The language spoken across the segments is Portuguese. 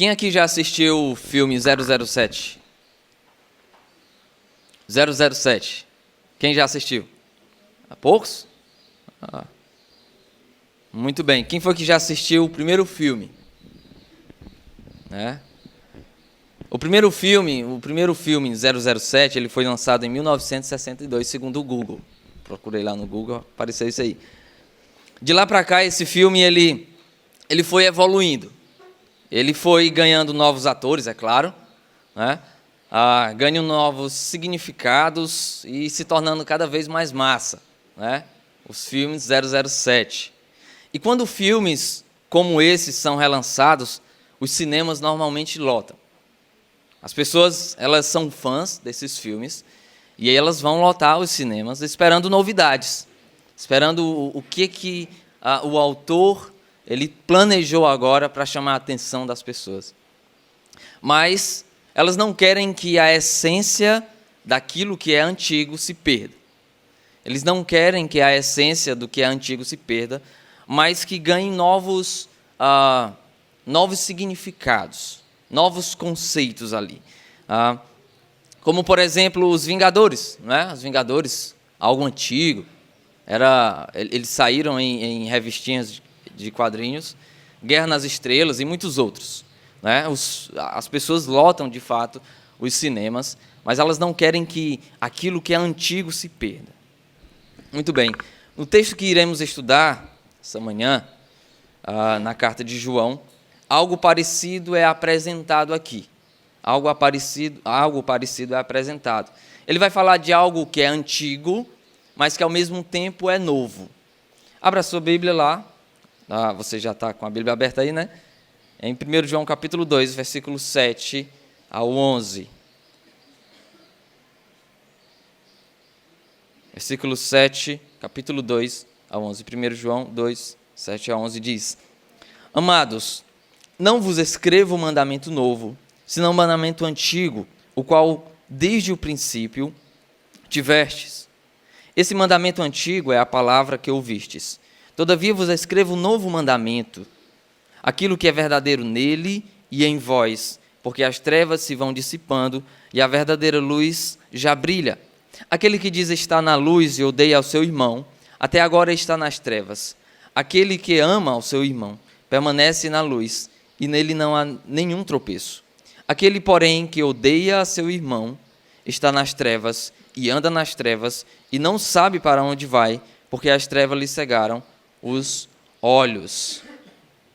Quem aqui já assistiu o filme 007? 007. Quem já assistiu? Há poucos? Muito bem. Quem foi que já assistiu o primeiro filme? O primeiro filme 007, ele foi lançado em 1962, segundo o Google. Procurei lá no Google, apareceu isso aí. De lá para cá, esse filme ele foi evoluindo. Ele foi ganhando novos atores, é claro, ganhando novos significados e se tornando cada vez mais massa, os filmes 007. E quando filmes como esses são relançados, os cinemas normalmente lotam. As pessoas, elas são fãs desses filmes e aí elas vão lotar os cinemas esperando novidades, esperando o que o autor ele planejou agora para chamar a atenção das pessoas. Mas elas não querem que a essência daquilo que é antigo se perda. Eles não querem que a essência do que é antigo se perda, mas que ganhe novos significados, novos conceitos ali. Como, por exemplo, os Vingadores. Os Vingadores, algo antigo. Eles saíram em revistinhas de quadrinhos, Guerra nas Estrelas e muitos outros. As pessoas lotam, de fato, os cinemas, mas elas não querem que aquilo que é antigo se perda. Muito bem. No texto que iremos estudar essa manhã, na carta de João, algo parecido é apresentado aqui. Algo parecido é apresentado. Ele vai falar de algo que é antigo, mas que ao mesmo tempo é novo. Abra sua Bíblia lá. Você já está com a Bíblia aberta aí, né? Em 1 João capítulo 2, versículo 7 ao 11. Versículo 7, capítulo 2 ao 11. 1 João 2, 7 a 11 diz: Amados, não vos escrevo mandamento novo, senão um mandamento antigo, o qual desde o princípio tivestes. Esse mandamento antigo é a palavra que ouvistes. Todavia vos escrevo um novo mandamento, aquilo que é verdadeiro nele e em vós, porque as trevas se vão dissipando e a verdadeira luz já brilha. Aquele que diz estar na luz e odeia ao seu irmão, até agora está nas trevas. Aquele que ama ao seu irmão permanece na luz e nele não há nenhum tropeço. Aquele, porém, que odeia a seu irmão está nas trevas e anda nas trevas e não sabe para onde vai, porque as trevas lhe cegaram os olhos.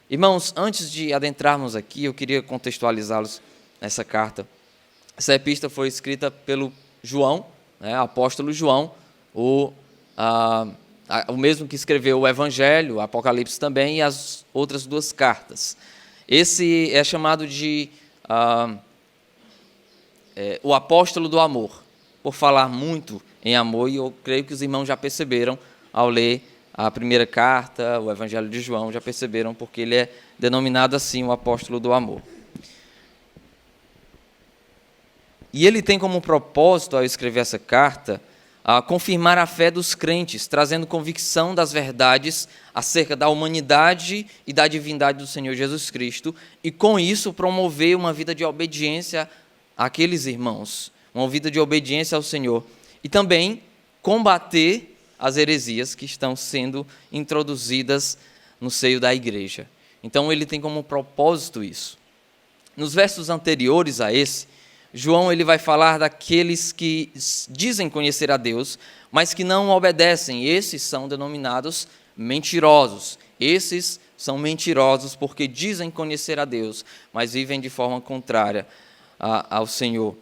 Irmãos, antes de adentrarmos aqui, eu queria contextualizá-los nessa carta. Essa epístola foi escrita pelo João, apóstolo João, o mesmo que escreveu o Evangelho, o Apocalipse também, e as outras duas cartas. Esse é chamado de o apóstolo do amor, por falar muito em amor, e eu creio que os irmãos já perceberam ao ler a primeira carta, o Evangelho de João, já perceberam porque ele é denominado assim, o apóstolo do amor. E ele tem como propósito, ao escrever essa carta, confirmar a fé dos crentes, trazendo convicção das verdades acerca da humanidade e da divindade do Senhor Jesus Cristo, e com isso promover uma vida de obediência àqueles irmãos, uma vida de obediência ao Senhor, e também combater as heresias que estão sendo introduzidas no seio da igreja. Então ele tem como propósito isso. Nos versos anteriores a esse, João ele vai falar daqueles que dizem conhecer a Deus, mas que não obedecem. Esses são denominados mentirosos. Esses são mentirosos porque dizem conhecer a Deus, mas vivem de forma contrária ao Senhor.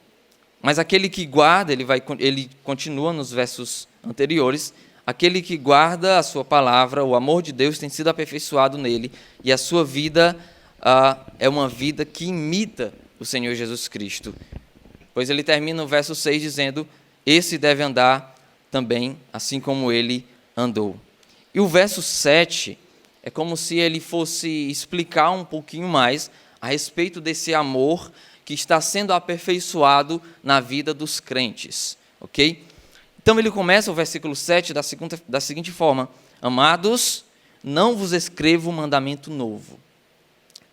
Mas aquele que guarda, ele continua nos versos anteriores, aquele que guarda a sua palavra, o amor de Deus tem sido aperfeiçoado nele, e a sua vida é uma vida que imita o Senhor Jesus Cristo. Pois ele termina o verso 6 dizendo: esse deve andar também assim como ele andou. E o verso 7 é como se ele fosse explicar um pouquinho mais a respeito desse amor que está sendo aperfeiçoado na vida dos crentes. Ok? Então ele começa o versículo 7 da seguinte forma: Amados, não vos escrevo um mandamento novo.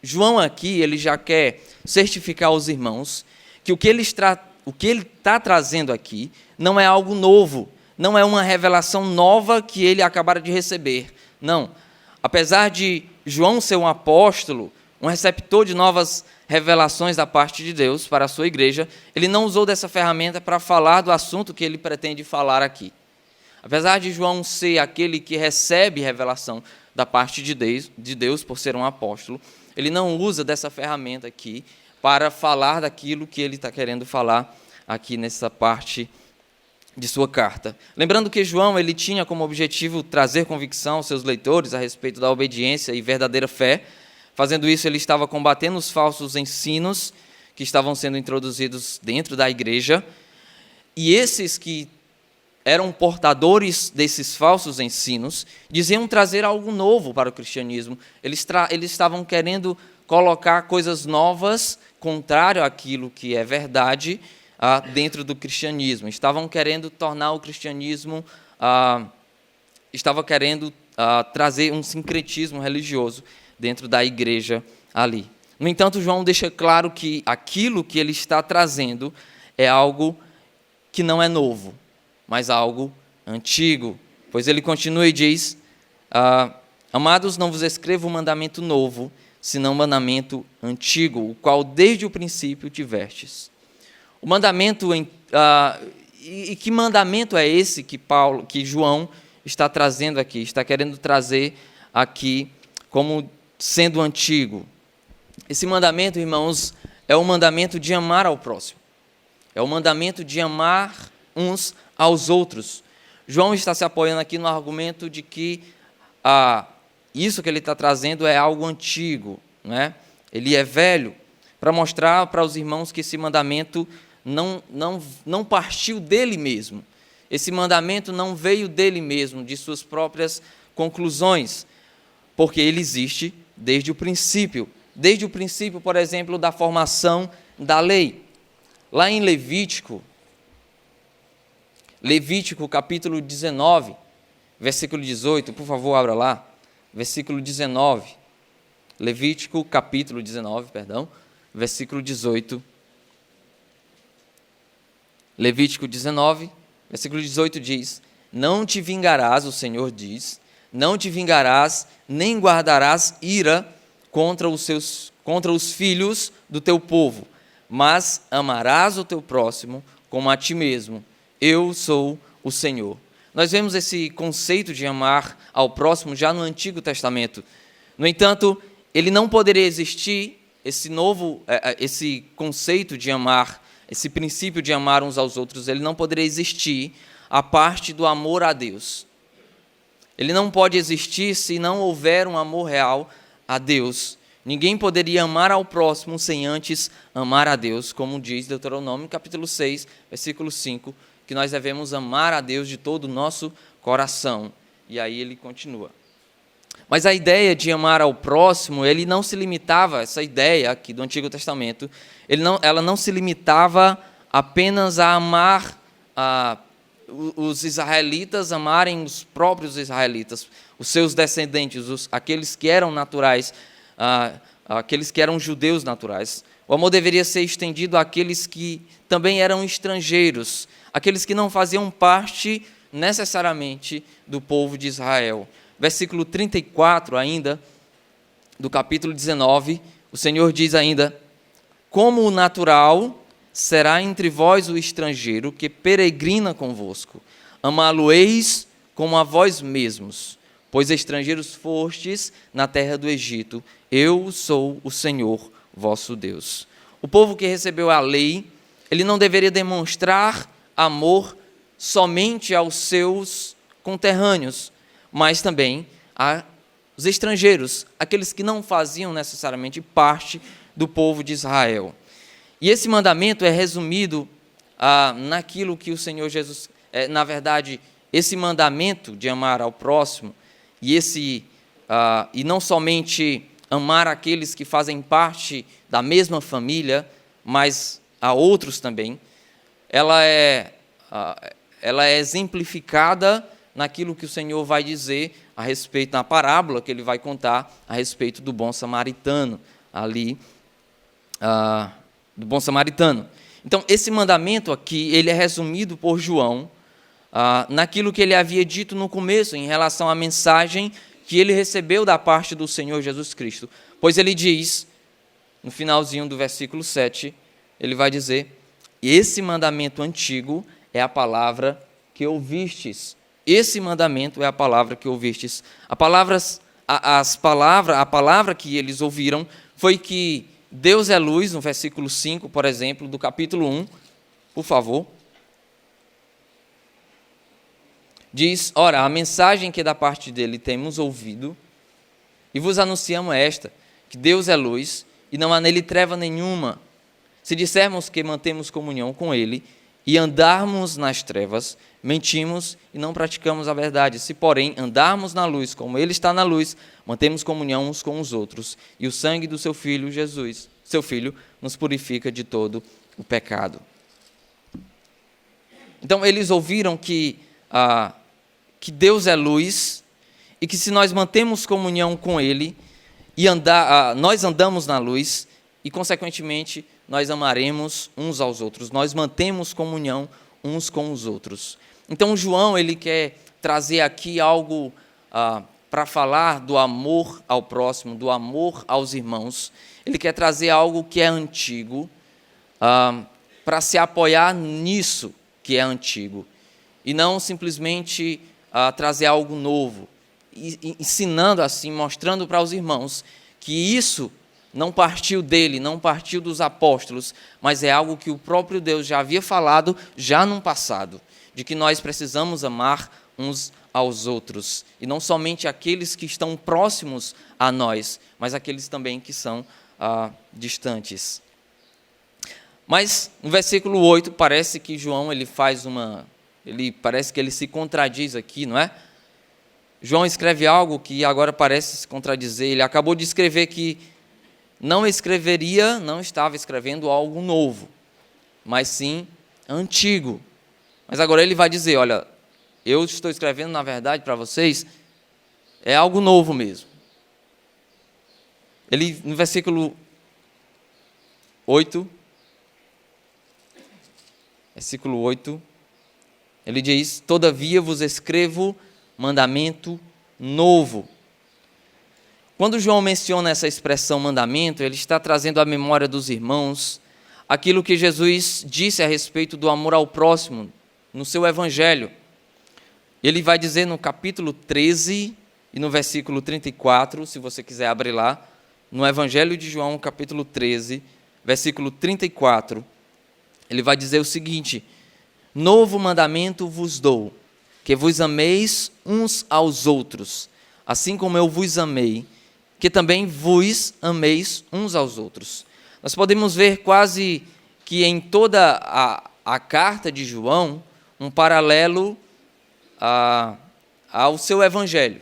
João aqui, ele já quer certificar aos irmãos que o que ele está trazendo aqui não é algo novo, não é uma revelação nova que ele acabara de receber. Não. Apesar de João ser um apóstolo, um receptor de novas revelações da parte de Deus para a sua igreja, ele não usou dessa ferramenta para falar do assunto que ele pretende falar aqui. Apesar de João ser aquele que recebe revelação da parte de Deus por ser um apóstolo, ele não usa dessa ferramenta aqui para falar daquilo que ele está querendo falar aqui nessa parte de sua carta. Lembrando que João ele tinha como objetivo trazer convicção aos seus leitores a respeito da obediência e verdadeira fé. Fazendo isso, ele estava combatendo os falsos ensinos que estavam sendo introduzidos dentro da igreja. E esses que eram portadores desses falsos ensinos diziam trazer algo novo para o cristianismo. Eles estavam querendo colocar coisas novas, contrário àquilo que é verdade, dentro do cristianismo. Estavam querendo tornar o cristianismo, trazer um sincretismo religioso dentro da igreja ali. No entanto, João deixa claro que aquilo que ele está trazendo é algo que não é novo, mas algo antigo. Pois ele continua e diz, amados, não vos escrevo um mandamento novo, senão um mandamento antigo, o qual desde o princípio tivestes. O mandamento, e que mandamento é esse que João está trazendo aqui, está querendo trazer aqui como sendo antigo? Esse mandamento, irmãos, é o mandamento de amar ao próximo. É o mandamento de amar uns aos outros. João está se apoiando aqui no argumento de que isso que ele está trazendo é algo antigo, né? Ele é velho, para mostrar para os irmãos que esse mandamento não partiu dele mesmo. Esse mandamento não veio dele mesmo, de suas próprias conclusões, porque ele existe desde o princípio. Desde o princípio, por exemplo, da formação da lei. Lá em Levítico capítulo 19, versículo 18, por favor, abra lá. Versículo 19. Levítico capítulo 19, versículo 18. Levítico 19, versículo 18 diz: não te vingarás, o Senhor diz, não te vingarás, nem guardarás ira contra os filhos do teu povo, mas amarás o teu próximo como a ti mesmo. Eu sou o Senhor. Nós vemos esse conceito de amar ao próximo já no Antigo Testamento. No entanto, ele não poderia existir, esse conceito de amar, esse princípio de amar uns aos outros, ele não poderia existir a parte do amor a Deus. Ele não pode existir se não houver um amor real a Deus. Ninguém poderia amar ao próximo sem antes amar a Deus, como diz Deuteronômio capítulo 6, versículo 5, que nós devemos amar a Deus de todo o nosso coração. E aí ele continua. Mas a ideia de amar ao próximo, ele não se limitava, essa ideia aqui do Antigo Testamento, ela não se limitava apenas a amar os israelitas, amarem os próprios israelitas, os seus descendentes, aqueles que eram naturais, aqueles que eram judeus naturais. O amor deveria ser estendido àqueles que também eram estrangeiros, aqueles que não faziam parte necessariamente do povo de Israel. Versículo 34 ainda, do capítulo 19, o Senhor diz ainda: como o natural será entre vós o estrangeiro que peregrina convosco, amá-lo-eis como a vós mesmos, pois estrangeiros fostes na terra do Egito, eu sou o Senhor vosso Deus. O povo que recebeu a lei, ele não deveria demonstrar amor somente aos seus conterrâneos, mas também aos estrangeiros, aqueles que não faziam necessariamente parte do povo de Israel. E esse mandamento é resumido naquilo que o Senhor Jesus, na verdade, esse mandamento de amar ao próximo, e não somente amar aqueles que fazem parte da mesma família, mas a outros também, ela é exemplificada naquilo que o Senhor vai dizer a respeito, na parábola que ele vai contar a respeito do bom samaritano, ali do bom samaritano. Então, esse mandamento aqui, ele é resumido por João naquilo que ele havia dito no começo, em relação à mensagem que ele recebeu da parte do Senhor Jesus Cristo. Pois ele diz, no finalzinho do versículo 7, ele vai dizer: esse mandamento antigo é a palavra que ouvistes. Esse mandamento é a palavra que ouvistes. A palavra que eles ouviram foi que Deus é luz, no versículo 5, por exemplo, do capítulo 1, por favor. Diz: ora, a mensagem que da parte dele temos ouvido, e vos anunciamos esta, que Deus é luz, e não há nele treva nenhuma. Se dissermos que mantemos comunhão com ele, e andarmos nas trevas, mentimos e não praticamos a verdade. Se, porém, andarmos na luz, como ele está na luz, mantemos comunhão uns com os outros, e o sangue do seu Filho Jesus, seu Filho, nos purifica de todo o pecado. Então, eles ouviram que Deus é luz, e que se nós mantemos comunhão com ele, e nós andamos na luz, e, consequentemente, nós amaremos uns aos outros, nós mantemos comunhão uns com os outros. Então, João, ele quer trazer aqui algo para falar do amor ao próximo, do amor aos irmãos. Ele quer trazer algo que é antigo, para se apoiar nisso que é antigo, e não simplesmente trazer algo novo, ensinando assim, mostrando para os irmãos que isso não partiu dele, não partiu dos apóstolos, mas é algo que o próprio Deus já havia falado já no passado, de que nós precisamos amar uns aos outros, e não somente aqueles que estão próximos a nós, mas aqueles também que são distantes. Mas no versículo 8 parece que João parece que ele se contradiz aqui, não é? João escreve algo que agora parece se contradizer. Ele acabou de escrever que não estava escrevendo algo novo, mas sim antigo. Mas agora ele vai dizer: olha, eu estou escrevendo, na verdade, para vocês, é algo novo mesmo. Ele, no versículo 8, ele diz: todavia vos escrevo mandamento novo. Quando João menciona essa expressão mandamento, ele está trazendo à memória dos irmãos aquilo que Jesus disse a respeito do amor ao próximo no seu evangelho. Ele vai dizer no capítulo 13 e no versículo 34, se você quiser abrir lá, no evangelho de João, capítulo 13, versículo 34, ele vai dizer o seguinte: novo mandamento vos dou, que vos ameis uns aos outros, assim como eu vos amei, que também vos ameis uns aos outros. Nós podemos ver quase que em toda a carta de João, um paralelo ao seu evangelho.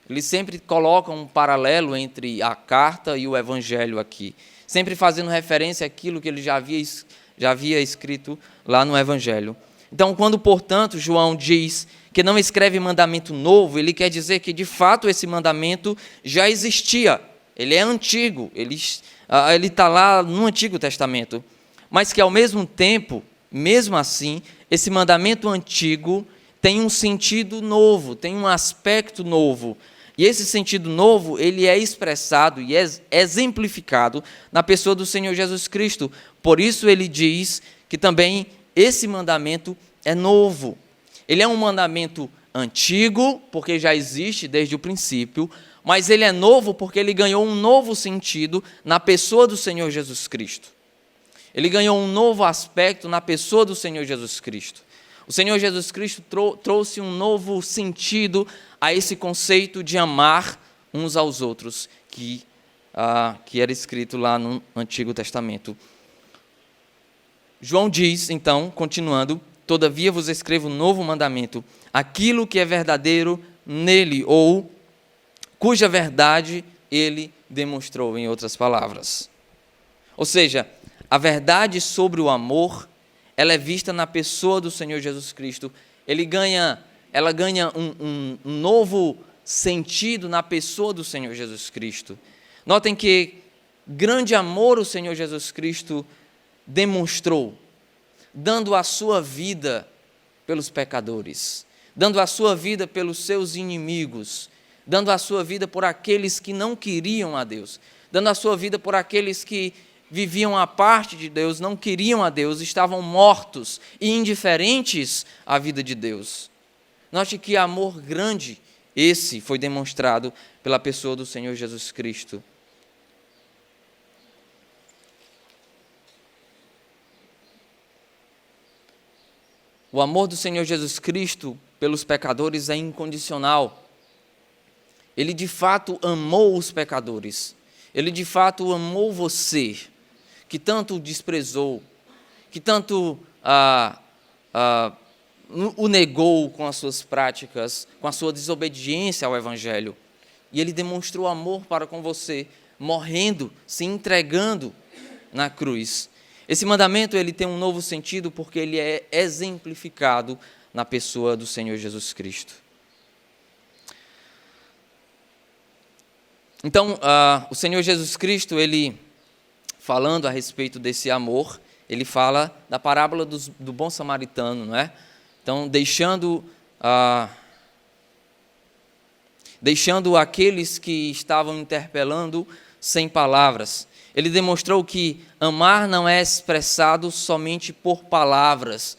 Ele sempre coloca um paralelo entre a carta e o evangelho aqui, sempre fazendo referência àquilo que ele já havia escrito lá no evangelho. Então, quando, portanto, João diz que não escreve mandamento novo, ele quer dizer que, de fato, esse mandamento já existia. Ele é antigo, ele está lá no Antigo Testamento. Mas que, ao mesmo tempo, mesmo assim, esse mandamento antigo tem um sentido novo, tem um aspecto novo. E esse sentido novo, ele é expressado e é exemplificado na pessoa do Senhor Jesus Cristo. Por isso ele diz que também esse mandamento é novo. Ele é um mandamento antigo, porque já existe desde o princípio, mas ele é novo porque ele ganhou um novo sentido na pessoa do Senhor Jesus Cristo. Ele ganhou um novo aspecto na pessoa do Senhor Jesus Cristo. O Senhor Jesus Cristo trouxe um novo sentido a esse conceito de amar uns aos outros, que era escrito lá no Antigo Testamento. João diz, então, continuando: todavia vos escrevo um novo mandamento, aquilo que é verdadeiro nele, ou cuja verdade ele demonstrou, em outras palavras. Ou seja, a verdade sobre o amor, ela é vista na pessoa do Senhor Jesus Cristo. Ela ganha um novo sentido na pessoa do Senhor Jesus Cristo. Notem que grande amor o Senhor Jesus Cristo demonstrou, dando a sua vida pelos pecadores, dando a sua vida pelos seus inimigos, dando a sua vida por aqueles que não queriam a Deus, dando a sua vida por aqueles que viviam à parte de Deus, não queriam a Deus, estavam mortos e indiferentes à vida de Deus. Note que amor grande esse foi demonstrado pela pessoa do Senhor Jesus Cristo. O amor do Senhor Jesus Cristo pelos pecadores é incondicional. Ele de fato amou os pecadores. Ele de fato amou você, que tanto o desprezou, que tanto o negou com as suas práticas, com a sua desobediência ao Evangelho. E ele demonstrou amor para com você, morrendo, se entregando na cruz. Esse mandamento ele tem um novo sentido porque ele é exemplificado na pessoa do Senhor Jesus Cristo. Então, o Senhor Jesus Cristo, ele, falando a respeito desse amor, ele fala da parábola do bom samaritano, não é? Então, deixando aqueles que estavam interpelando sem palavras. Ele demonstrou que amar não é expressado somente por palavras.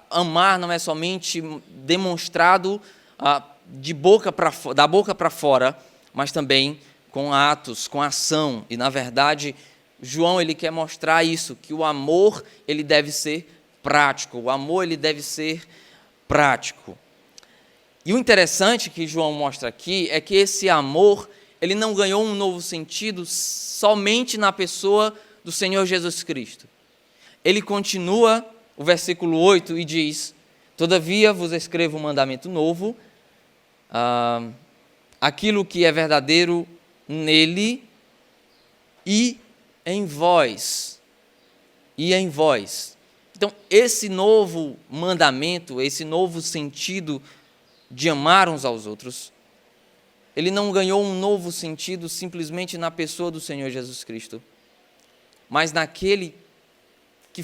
Amar não é somente demonstrado da boca para fora, mas também com atos, com ação. E, na verdade, João ele quer mostrar isso, que o amor ele deve ser prático. O amor ele deve ser prático. E o interessante que João mostra aqui é que esse amor ele não ganhou um novo sentido somente na pessoa do Senhor Jesus Cristo. Ele continua, o versículo 8, e diz: todavia vos escrevo um mandamento novo, aquilo que é verdadeiro nele e em vós. E em vós. Então, esse novo mandamento, esse novo sentido de amar uns aos outros, ele não ganhou um novo sentido simplesmente na pessoa do Senhor Jesus Cristo, mas naqueles que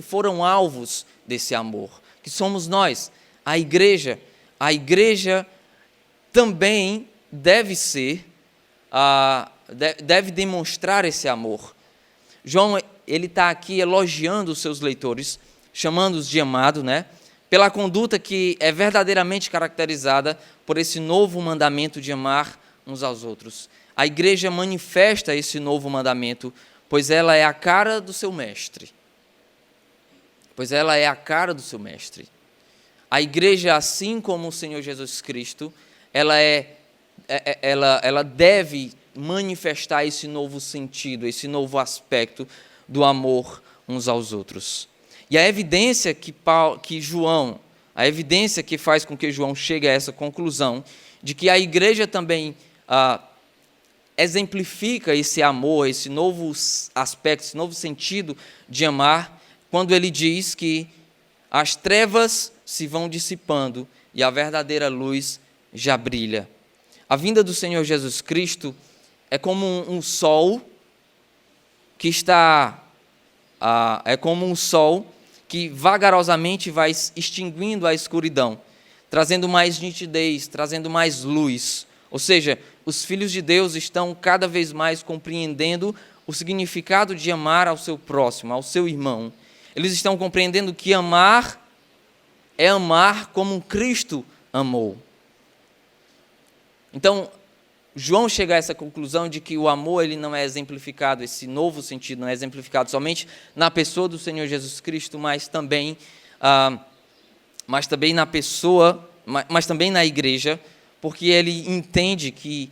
foram alvos desse amor, que somos nós, a igreja. A igreja também deve demonstrar esse amor. João, ele está aqui elogiando os seus leitores, chamando-os de amado, né? Pela conduta que é verdadeiramente caracterizada por esse novo mandamento de amar uns aos outros. A igreja manifesta esse novo mandamento, pois ela é a cara do seu mestre. A igreja, assim como o Senhor Jesus Cristo, ela deve manifestar esse novo sentido, esse novo aspecto do amor uns aos outros. E a evidência que faz com que João chegue a essa conclusão, de que a igreja também exemplifica esse amor, esse novo aspecto, esse novo sentido de amar, quando ele diz que as trevas se vão dissipando e a verdadeira luz já brilha. A vinda do Senhor Jesus Cristo é como um sol que que vagarosamente vai extinguindo a escuridão, trazendo mais nitidez, trazendo mais luz. Ou seja, os filhos de Deus estão cada vez mais compreendendo o significado de amar ao seu próximo, ao seu irmão. Eles estão compreendendo que amar é amar como Cristo amou. Então, João chega a essa conclusão de que o amor ele não é exemplificado, esse novo sentido não é exemplificado somente na pessoa do Senhor Jesus Cristo, mas também na igreja, porque ele entende que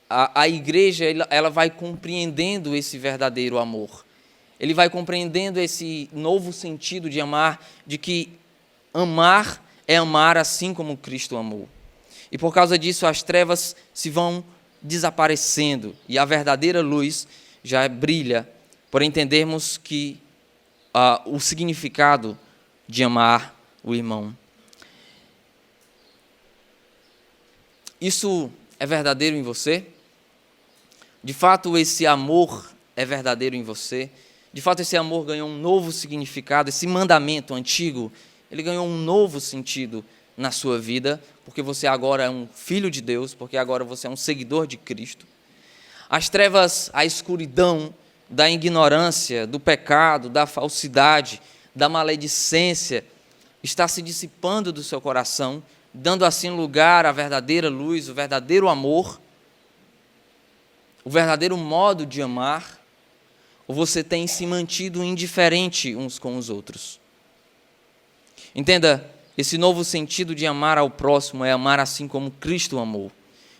a igreja ela vai compreendendo esse verdadeiro amor. Ele vai compreendendo esse novo sentido de amar, de que amar é amar assim como Cristo amou. E por causa disso as trevas se vão desaparecendo e a verdadeira luz já brilha, por entendermos que o significado de amar o irmão. Isso é verdadeiro em você? De fato, esse amor é verdadeiro em você. De fato, esse amor ganhou um novo significado. Esse mandamento antigo, ele ganhou um novo sentido na sua vida, porque você agora é um filho de Deus, porque agora você é um seguidor de Cristo. As trevas, a escuridão da ignorância, do pecado, da falsidade, da maledicência, está se dissipando do seu coração, dando assim lugar à verdadeira luz, o verdadeiro amor, o verdadeiro modo de amar, ou você tem se mantido indiferente uns com os outros? Entenda, esse novo sentido de amar ao próximo é amar assim como Cristo amou,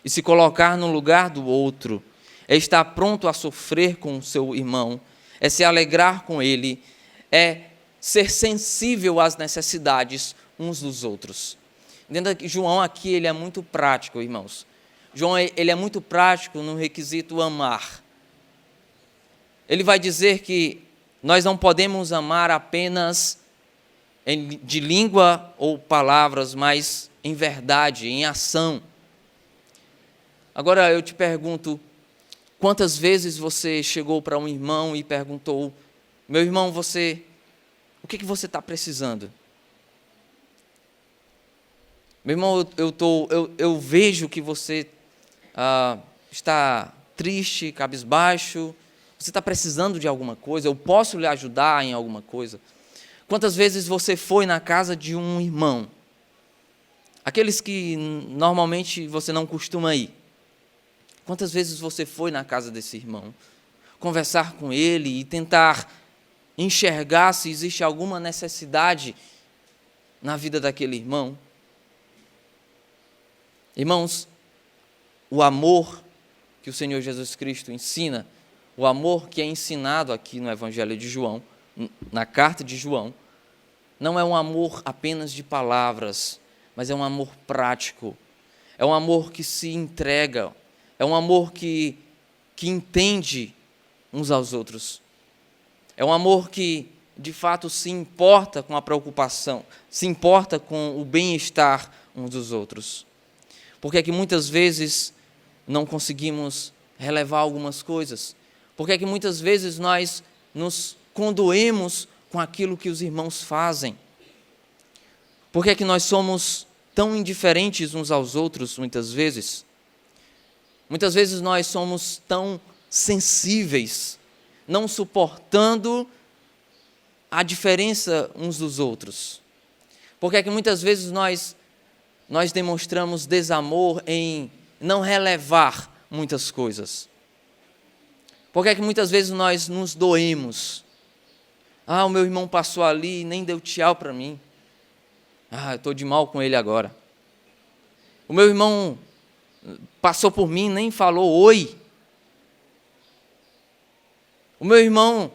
e se colocar no lugar do outro, é estar pronto a sofrer com o seu irmão, é se alegrar com ele, é ser sensível às necessidades uns dos outros. Entenda que João aqui ele é muito prático, irmãos. João ele é muito prático no requisito amar. Ele vai dizer que nós não podemos amar apenas de língua ou palavras, mas em verdade, em ação. Agora eu te pergunto, quantas vezes você chegou para um irmão e perguntou: meu irmão, o que você está precisando? Meu irmão, eu vejo que você está triste, cabisbaixo, você está precisando de alguma coisa, eu posso lhe ajudar em alguma coisa? Quantas vezes você foi na casa de um irmão? Aqueles que normalmente você não costuma ir. Quantas vezes você foi na casa desse irmão, conversar com ele e tentar enxergar se existe alguma necessidade na vida daquele irmão? Irmãos, o amor que o Senhor Jesus Cristo ensina, o amor que é ensinado aqui no Evangelho de João, na carta de João, não é um amor apenas de palavras, mas é um amor prático, é um amor que se entrega, é um amor que entende uns aos outros, é um amor que de fato se importa com a preocupação, se importa com o bem-estar uns dos outros. Por que é que muitas vezes não conseguimos relevar algumas coisas? Por que é que muitas vezes nós nos condoemos com aquilo que os irmãos fazem? Por que é que nós somos tão indiferentes uns aos outros muitas vezes? Muitas vezes nós somos tão sensíveis, não suportando a diferença uns dos outros. Por que é que muitas vezes nós demonstramos desamor em não relevar muitas coisas? Por que é que muitas vezes nós nos doemos? O meu irmão passou ali e nem deu tchau para mim. Eu estou de mal com ele agora. O meu irmão passou por mim e nem falou oi. O meu irmão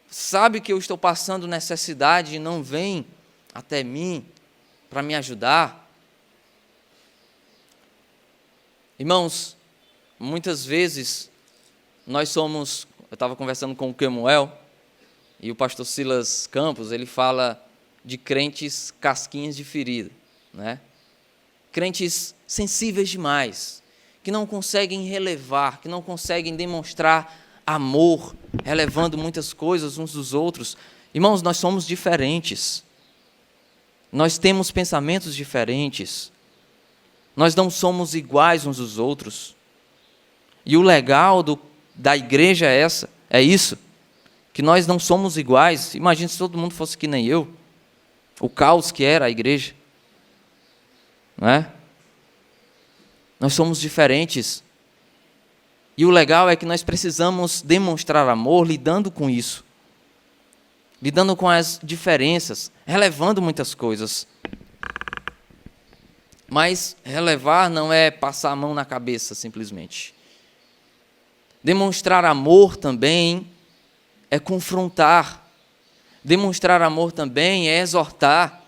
sabe que eu estou passando necessidade e não vem até mim para me ajudar. Irmãos, muitas vezes nós somos... Eu estava conversando com o Kemuel e o pastor Silas Campos, ele fala de crentes casquinhas de ferida, né? Crentes sensíveis demais, que não conseguem relevar, que não conseguem demonstrar amor, relevando muitas coisas uns dos outros. Irmãos, nós somos diferentes. Nós temos pensamentos diferentes. Nós não somos iguais uns dos outros. E o legal da igreja é isso, que nós não somos iguais. Imagina se todo mundo fosse que nem eu. O caos que era a igreja. Não é? Nós somos diferentes. E o legal é que nós precisamos demonstrar amor lidando com isso. Lidando com as diferenças, relevando muitas coisas. Mas relevar não é passar a mão na cabeça, simplesmente. Demonstrar amor também é confrontar. Demonstrar amor também é exortar.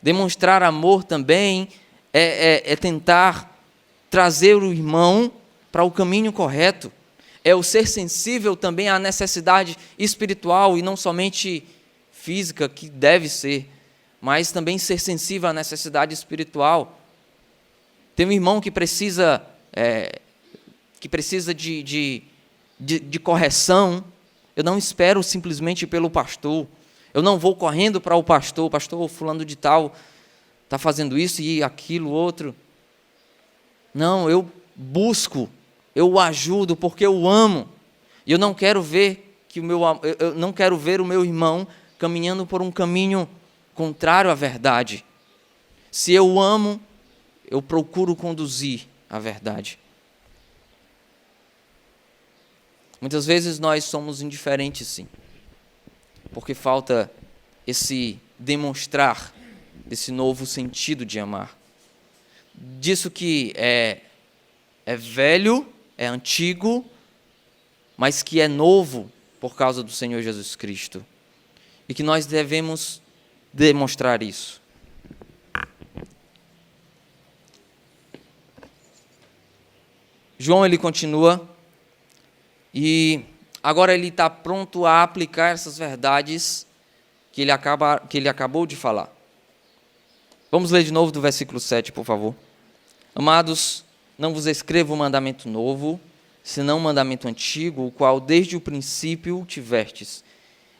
Demonstrar amor também é tentar trazer o irmão para o caminho correto. É o ser sensível também à necessidade espiritual e não somente física, que deve ser, mas também ser sensível à necessidade espiritual. Tem um irmão que precisa que precisa de correção, eu não espero simplesmente pelo pastor. Eu não vou correndo para o pastor fulano de tal está fazendo isso e aquilo, outro. Não, eu busco, eu o ajudo porque eu amo. E eu não quero ver eu não quero ver o meu irmão caminhando por um caminho contrário à verdade. Se eu o amo, eu procuro conduzir a verdade. Muitas vezes nós somos indiferentes, sim, porque falta esse demonstrar desse novo sentido de amar. Disso que é velho, é antigo, mas que é novo por causa do Senhor Jesus Cristo. E que nós devemos demonstrar isso. João, ele continua, e agora ele está pronto a aplicar essas verdades que ele acabou de falar. Vamos ler de novo do versículo 7, por favor. Amados, não vos escrevo um mandamento novo, senão um mandamento antigo, o qual desde o princípio tivestes.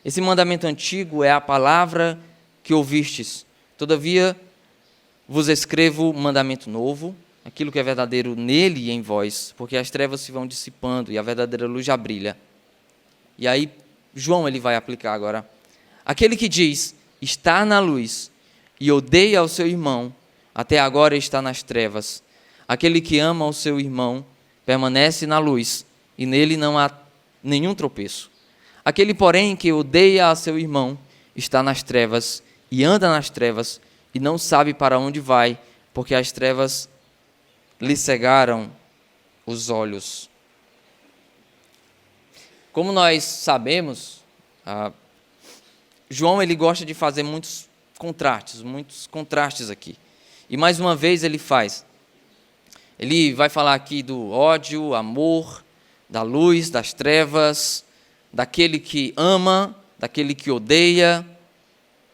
Esse mandamento antigo é a palavra que ouvistes. Todavia, vos escrevo um mandamento novo, aquilo que é verdadeiro nele e em vós, porque as trevas se vão dissipando e a verdadeira luz já brilha. E aí, João ele vai aplicar agora. Aquele que diz, está na luz, e odeia o seu irmão, até agora está nas trevas. Aquele que ama o seu irmão, permanece na luz, e nele não há nenhum tropeço. Aquele, porém, que odeia a seu irmão, está nas trevas, e anda nas trevas, e não sabe para onde vai, porque as trevas lhe cegaram os olhos. Como nós sabemos, João ele gosta de fazer muitos contrastes aqui. E mais uma vez ele faz. Ele vai falar aqui do ódio, amor, da luz, das trevas, daquele que ama, daquele que odeia.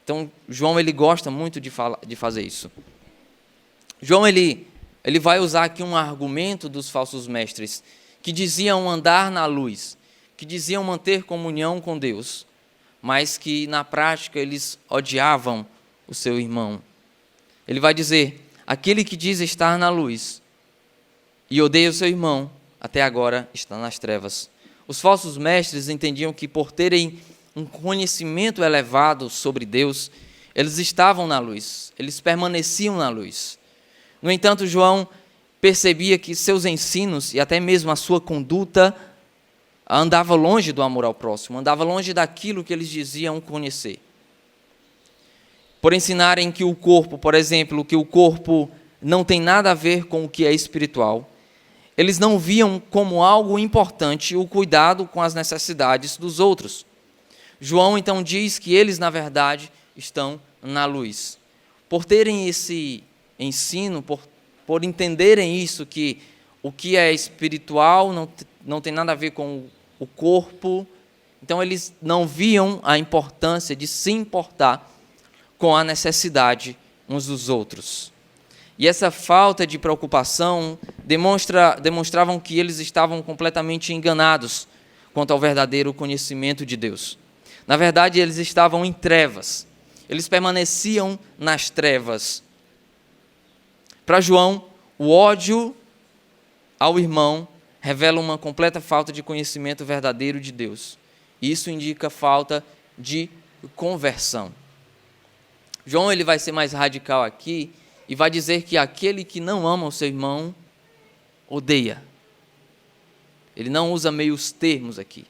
Então, João ele gosta muito de fazer isso. João ele vai usar aqui um argumento dos falsos mestres, que diziam andar na luz, que diziam manter comunhão com Deus, mas que na prática eles odiavam o seu irmão. Ele vai dizer, aquele que diz estar na luz e odeia o seu irmão, até agora está nas trevas. Os falsos mestres entendiam que por terem um conhecimento elevado sobre Deus, eles estavam na luz, eles permaneciam na luz. No entanto, João percebia que seus ensinos e até mesmo a sua conduta andava longe do amor ao próximo, andava longe daquilo que eles diziam conhecer. Por ensinarem que o corpo, por exemplo, que o corpo não tem nada a ver com o que é espiritual, eles não viam como algo importante o cuidado com as necessidades dos outros. João então diz que eles, na verdade, estão na luz. Por terem esse ensino, por entenderem isso, que o que é espiritual não tem nada a ver com o corpo, então eles não viam a importância de se importar com a necessidade uns dos outros. E essa falta de preocupação demonstravam que eles estavam completamente enganados quanto ao verdadeiro conhecimento de Deus. Na verdade, eles estavam em trevas. Eles permaneciam nas trevas. Para João, o ódio ao irmão revela uma completa falta de conhecimento verdadeiro de Deus. Isso indica falta de conversão. João ele vai ser mais radical aqui e vai dizer que aquele que não ama o seu irmão, odeia. Ele não usa meios termos aqui.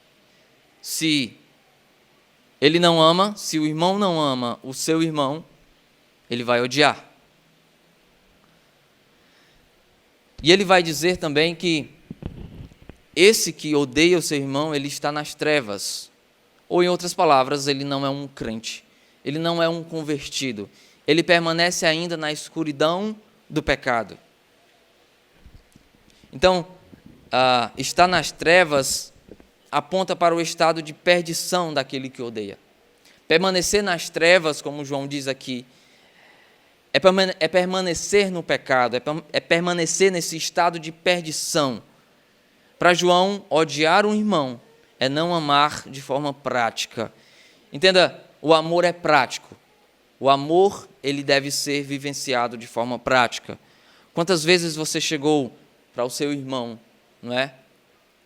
Se ele não ama, se o irmão não ama o seu irmão, ele vai odiar. E ele vai dizer também que esse que odeia o seu irmão, ele está nas trevas. Ou, em outras palavras, ele não é um crente. Ele não é um convertido. Ele permanece ainda na escuridão do pecado. Então, estar nas trevas aponta para o estado de perdição daquele que odeia. Permanecer nas trevas, como João diz aqui, é permanecer no pecado, é permanecer nesse estado de perdição. Para João, odiar um irmão é não amar de forma prática. Entenda, o amor é prático. O amor, ele deve ser vivenciado de forma prática. Quantas vezes você chegou para o seu irmão, não é?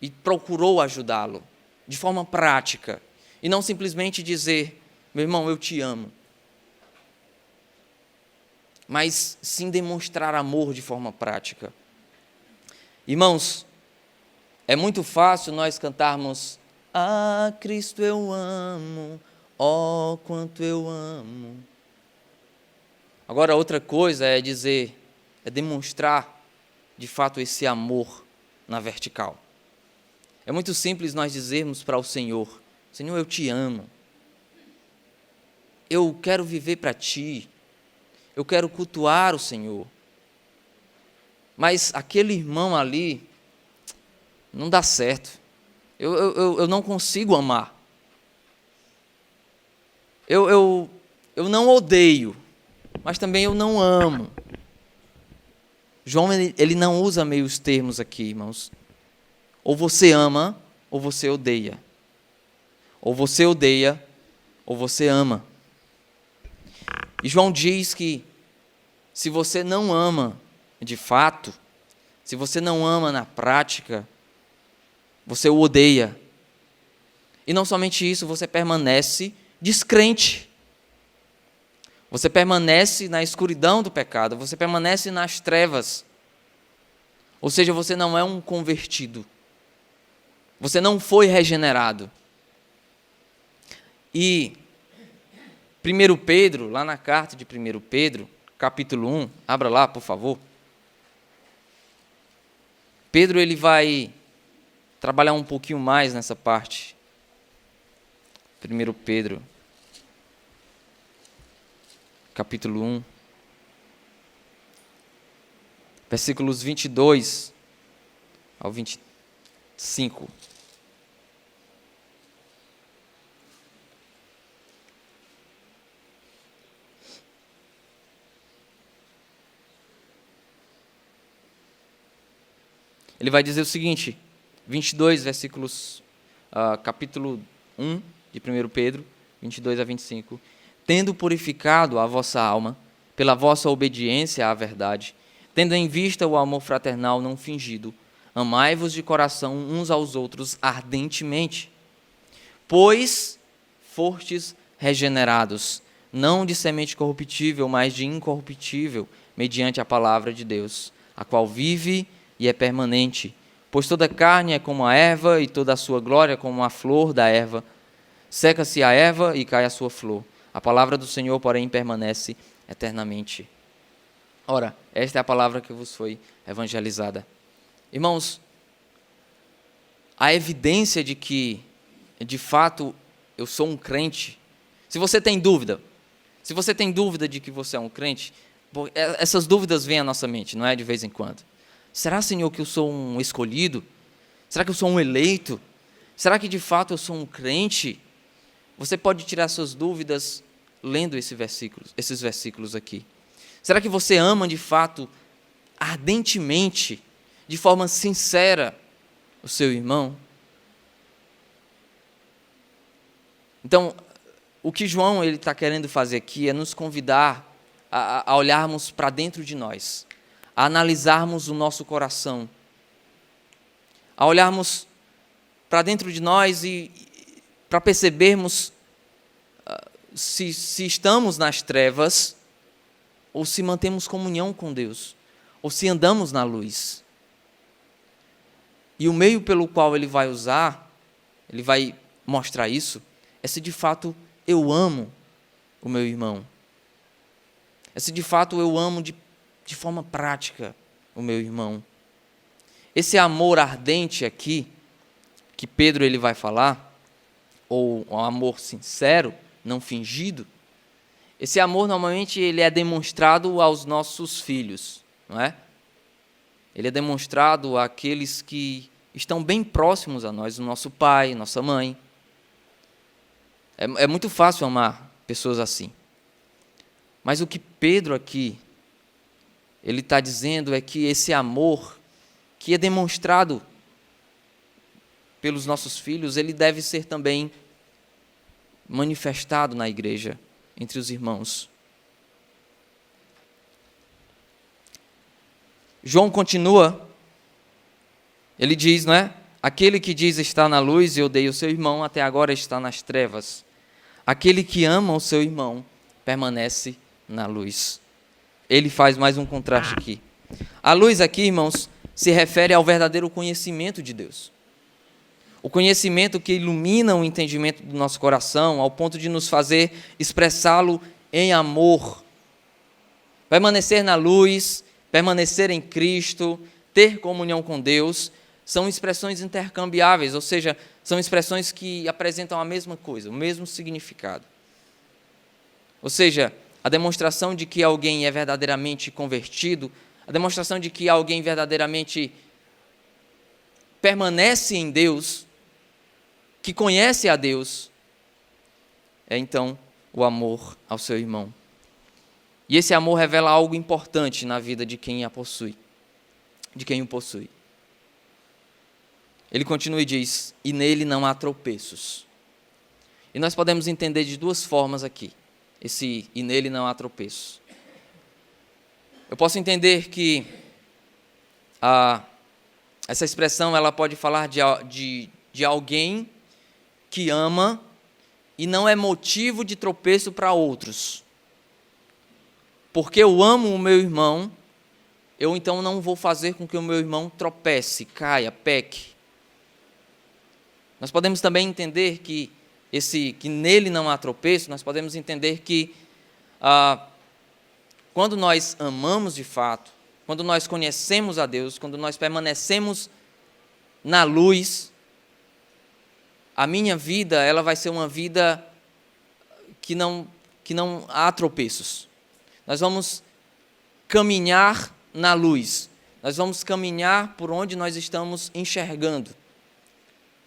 E procurou ajudá-lo de forma prática. E não simplesmente dizer, meu irmão, eu te amo. Mas sim demonstrar amor de forma prática. Irmãos, é muito fácil nós cantarmos, ah, Cristo eu amo, oh, quanto eu amo. Agora, outra coisa é dizer, é demonstrar, de fato, esse amor na vertical. É muito simples nós dizermos para o Senhor, Senhor, eu te amo. Eu quero viver para Ti. Eu quero cultuar o Senhor. Mas aquele irmão ali, não dá certo. Eu não consigo amar. Eu não odeio, mas também eu não amo. João, ele não usa meios termos aqui, irmãos. Ou você ama, ou você odeia. Ou você odeia, ou você ama. E João diz que se você não ama de fato, se você não ama na prática, você o odeia. E não somente isso, você permanece descrente. Você permanece na escuridão do pecado, você permanece nas trevas. Ou seja, você não é um convertido. Você não foi regenerado. E 1 Pedro, lá na carta de 1 Pedro, capítulo 1, abra lá, por favor. Pedro, ele vai trabalhar um pouquinho mais nessa parte. 1 Pedro, capítulo 1, versículos 22 ao 25. Ele vai dizer o seguinte, 22 versículos, capítulo 1 de 1 Pedro, 22 a 25. Tendo purificado a vossa alma, pela vossa obediência à verdade, tendo em vista o amor fraternal não fingido, amai-vos de coração uns aos outros ardentemente, pois fostes regenerados, não de semente corruptível, mas de incorruptível, mediante a palavra de Deus, a qual vive e é permanente. Pois toda carne é como a erva, e toda a sua glória como a flor da erva. Seca-se a erva e cai a sua flor. A palavra do Senhor, porém, permanece eternamente. Ora, esta é a palavra que vos foi evangelizada. Irmãos, a evidência de que, de fato, eu sou um crente, se você tem dúvida de que você é um crente, essas dúvidas vêm à nossa mente, não é, de vez em quando. Será, Senhor, que eu sou um escolhido? Será que eu sou um eleito? Será que de fato eu sou um crente? Você pode tirar suas dúvidas lendo esses versículos aqui. Será que você ama de fato, ardentemente, de forma sincera, o seu irmão? Então, o que João está querendo fazer aqui é nos convidar a olharmos para dentro de nós, a analisarmos o nosso coração, a olharmos para dentro de nós e para percebermos se estamos nas trevas ou se mantemos comunhão com Deus, ou se andamos na luz. E o meio pelo qual ele vai usar, ele vai mostrar isso, é se de fato eu amo o meu irmão. É se de fato eu amo de forma prática o meu irmão. Esse amor ardente aqui, que Pedro ele vai falar, ou um amor sincero, não fingido, esse amor normalmente ele é demonstrado aos nossos filhos, não é? Ele é demonstrado àqueles que estão bem próximos a nós, o nosso pai, nossa mãe. É muito fácil amar pessoas assim. Mas o que Pedro aqui, ele está dizendo é que esse amor que é demonstrado pelos nossos filhos, ele deve ser também manifestado na igreja, entre os irmãos. João continua, ele diz, não é? Aquele que diz está na luz e odeia o seu irmão, até agora está nas trevas. Aquele que ama o seu irmão permanece na luz. Ele faz mais um contraste aqui. A luz aqui, irmãos, se refere ao verdadeiro conhecimento de Deus. O conhecimento que ilumina o entendimento do nosso coração, ao ponto de nos fazer expressá-lo em amor. Permanecer na luz, permanecer em Cristo, ter comunhão com Deus, são expressões intercambiáveis, ou seja, são expressões que apresentam a mesma coisa, o mesmo significado. Ou seja, a demonstração de que alguém é verdadeiramente convertido, a demonstração de que alguém verdadeiramente permanece em Deus, que conhece a Deus, é então o amor ao seu irmão. E esse amor revela algo importante na vida de quem a possui, de quem o possui. Ele continua e diz, e nele não há tropeços. E nós podemos entender de duas formas aqui, esse e nele não há tropeços. Eu posso entender que essa expressão ela pode falar de alguém que ama e não é motivo de tropeço para outros. Porque eu amo o meu irmão, eu então não vou fazer com que o meu irmão tropece, caia, peque. Nós podemos também entender que nele não há tropeço, nós podemos entender que quando nós amamos de fato, quando nós conhecemos a Deus, quando nós permanecemos na luz, a minha vida ela vai ser uma vida que não há tropeços. Nós vamos caminhar na luz, nós vamos caminhar por onde nós estamos enxergando.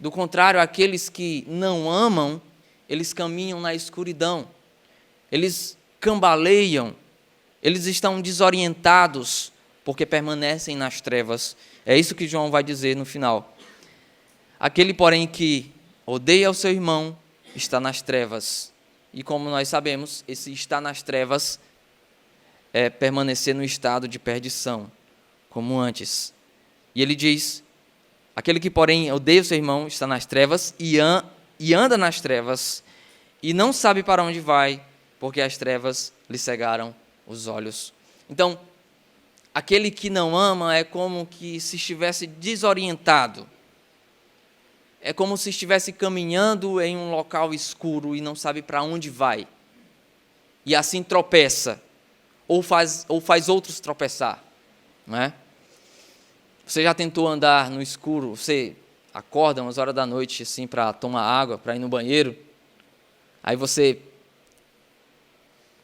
Do contrário, aqueles que não amam, eles caminham na escuridão, eles cambaleiam, eles estão desorientados, porque permanecem nas trevas. É isso que João vai dizer no final. Aquele, porém, que odeia o seu irmão, está nas trevas. E como nós sabemos, esse estar nas trevas é permanecer no estado de perdição, como antes. E ele diz, aquele que, porém, odeia o seu irmão, está nas trevas e anda nas trevas, e não sabe para onde vai, porque as trevas lhe cegaram os olhos. Então, aquele que não ama é como que se estivesse desorientado. É como se estivesse caminhando em um local escuro e não sabe para onde vai. E assim tropeça, ou faz outros tropeçar, não é? Você já tentou andar no escuro? Você acorda umas horas da noite assim para tomar água, para ir no banheiro. Aí você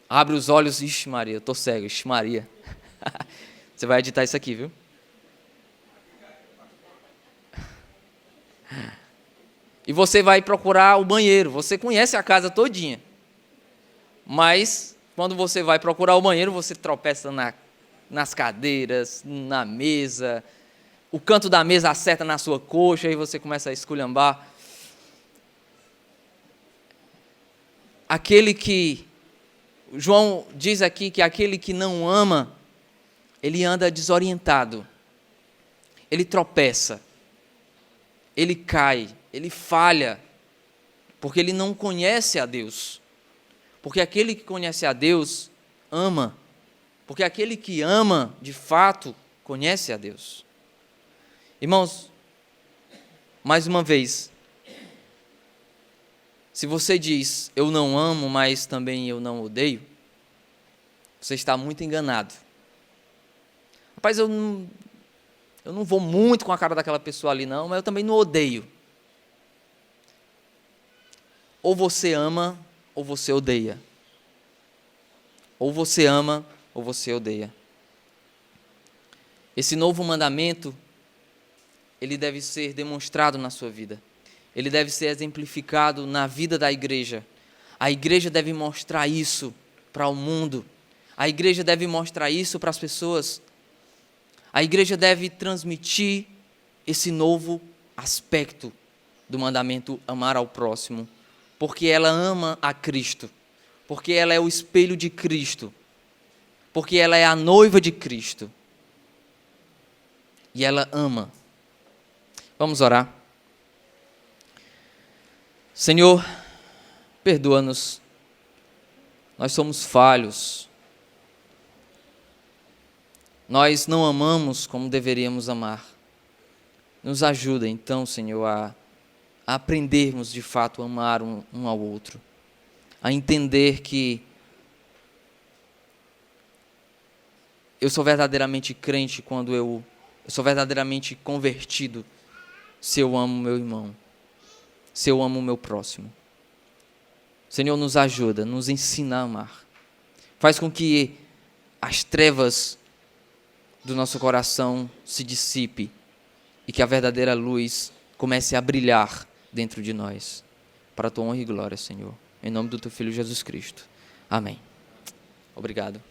abre os olhos, ixi Maria, eu estou cego, ixi Maria. Você vai editar isso aqui, viu? E você vai procurar o banheiro. Você conhece a casa todinha. Mas quando você vai procurar o banheiro, você tropeça nas cadeiras, na mesa. O canto da mesa acerta na sua coxa e você começa a esculhambar. João diz aqui que aquele que não ama, ele anda desorientado. Ele tropeça. Ele cai. Ele falha. Porque ele não conhece a Deus. Porque aquele que conhece a Deus, ama. Porque aquele que ama, de fato, conhece a Deus. Irmãos, mais uma vez, se você diz, eu não amo, mas também eu não odeio, você está muito enganado. Rapaz, eu não vou muito com a cara daquela pessoa ali não, mas eu também não odeio. Ou você ama, ou você odeia. Ou você ama, ou você odeia. Esse novo mandamento, ele deve ser demonstrado na sua vida. Ele deve ser exemplificado na vida da igreja. A igreja deve mostrar isso para o mundo. A igreja deve mostrar isso para as pessoas. A igreja deve transmitir esse novo aspecto do mandamento amar ao próximo, porque ela ama a Cristo, porque ela é o espelho de Cristo, porque ela é a noiva de Cristo. E ela ama. Vamos orar. Senhor, perdoa-nos. Nós somos falhos. Nós não amamos como deveríamos amar. Nos ajuda, então, Senhor, a aprendermos de fato a amar um ao outro. A entender que eu sou verdadeiramente crente quando eu sou verdadeiramente convertido se eu amo meu irmão, se eu amo o meu próximo. Senhor, nos ajuda, nos ensina a amar. Faz com que as trevas do nosso coração se dissipe e que a verdadeira luz comece a brilhar dentro de nós. Para a tua honra e glória, Senhor. Em nome do teu Filho Jesus Cristo. Amém. Obrigado.